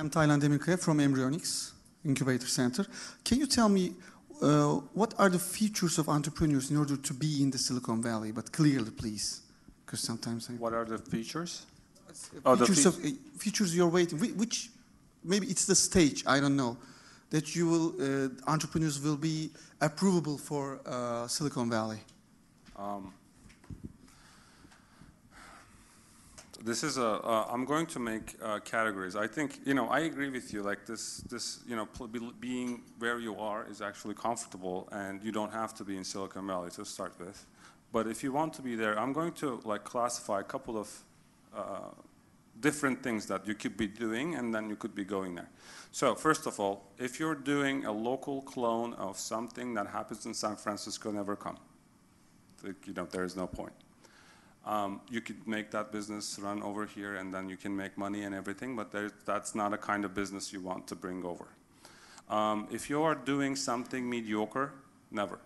I'm Taylan Demirkaya from Embryonics Incubator Center. Can you tell me what are the features of entrepreneurs in order to be in the Silicon Valley? But clearly, please, because sometimes What are the features? Features you're waiting, which maybe it's the stage, I don't know, that you will, entrepreneurs will be approvable for Silicon Valley. This is I'm going to make categories. I think, I agree with you, like this, being where you are is actually comfortable, and you don't have to be in Silicon Valley to start with. But if you want to be there, I'm going to classify a couple of different things that you could be doing, and then you could be going there. So first of all, if you're doing a local clone of something that happens in San Francisco, never come. There is no point. You could make that business run over here, and then you can make money and everything, but that's not a kind of business you want to bring over. If you are doing something mediocre, never.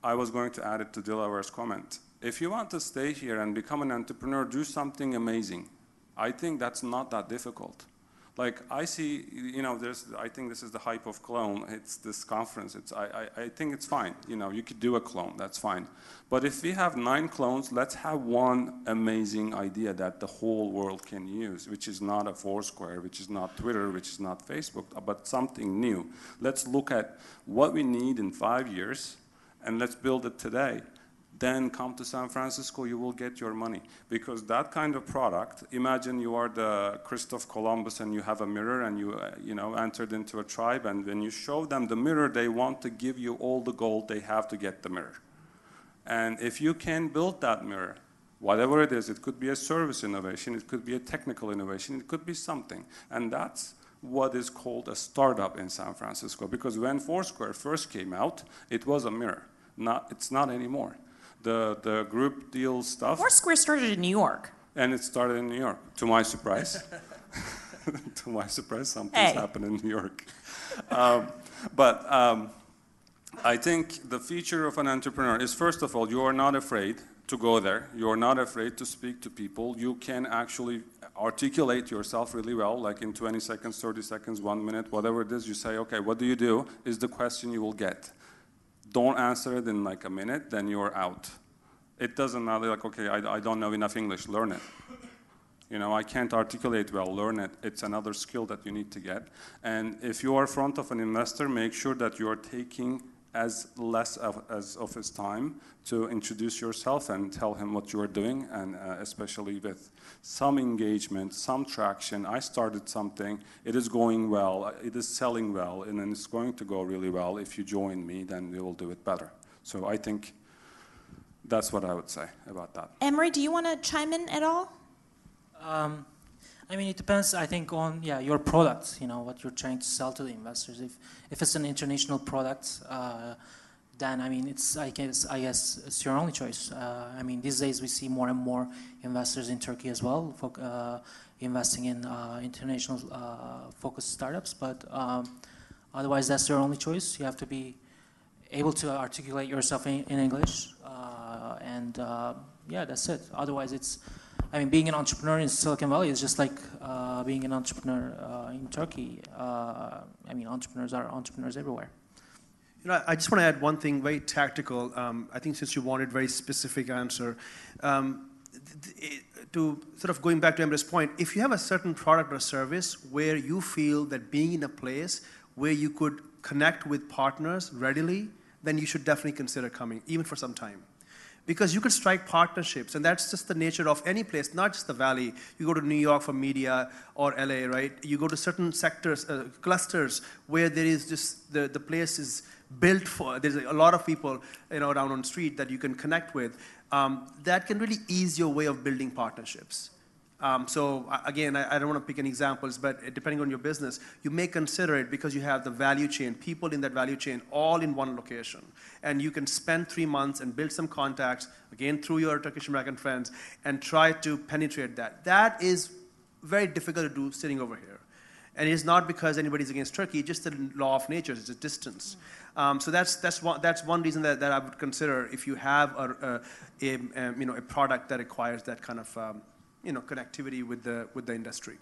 I was going to add it to Dilawar's comment. If you want to stay here and become an entrepreneur, do something amazing. I think that's not that difficult. Like I see, I think this is the hype of clone. It's this conference. I think it's fine. You could do a clone. That's fine. But if we have 9 clones, let's have one amazing idea that the whole world can use, which is not a Foursquare, which is not Twitter, which is not Facebook, but something new. Let's look at what we need in 5 years, and let's build it today. Then come to San Francisco, you will get your money. Because that kind of product, imagine you are the Christopher Columbus and you have a mirror and you entered into a tribe, and when you show them the mirror, they want to give you all the gold they have to get the mirror. And if you can build that mirror, whatever it is, it could be a service innovation, it could be a technical innovation, it could be something. And that's what is called a startup in San Francisco. Because when Foursquare first came out, it was a mirror. It's not anymore. The group deal stuff. Foursquare started in New York. And it started in New York, to my surprise. To my surprise, something's happened in New York. I think the feature of an entrepreneur is, first of all, you are not afraid to go there. You are not afraid to speak to people. You can actually articulate yourself really well, like in 20 seconds, 30 seconds, 1 minute, whatever it is, you say, okay, what do you do, is the question you will get. Don't answer it in like a minute, then you're out. It doesn't matter, like, okay, I don't know enough English, learn it. I can't articulate well, learn it. It's another skill that you need to get. And if you are in front of an investor, make sure that you are taking as less of his time to introduce yourself and tell him what you are doing, and especially with some engagement, some traction. I started something, it is going well, it is selling well, and then it's going to go really well. If you join me, then we will do it better. So I think that's what I would say about that. Emery, do you want to chime in at all? It depends, I think, on your product, what you're trying to sell to the investors. If it's an international product, then I guess it's your only choice. These days we see more and more investors in Turkey as well, investing in international focused startups. But otherwise, that's your only choice. You have to be able to articulate yourself in English, and that's it. Otherwise, being an entrepreneur in Silicon Valley is just like being an entrepreneur in Turkey. Entrepreneurs are entrepreneurs everywhere. I just want to add one thing, very tactical. I think since you wanted a very specific answer, to sort of going back to Emre's point, if you have a certain product or service where you feel that being in a place where you could connect with partners readily, then you should definitely consider coming, even for some time. Because you could strike partnerships, and that's just the nature of any place, not just the Valley. You go to New York for media, or LA, right? You go to certain sectors, clusters, where there is just, the place is built for, there's a lot of people around on the street that you can connect with. That can really ease your way of building partnerships. So again, I don't want to pick any examples, but depending on your business, you may consider it because you have the value chain, people in that value chain, all in one location. And you can spend 3 months and build some contacts, again, through your Turkish American friends, and try to penetrate that. That is very difficult to do sitting over here. And it's not because anybody's against Turkey, just the law of nature, it's a distance. So that's one reason that I would consider if you have a product that requires that kind of connectivity with the industry.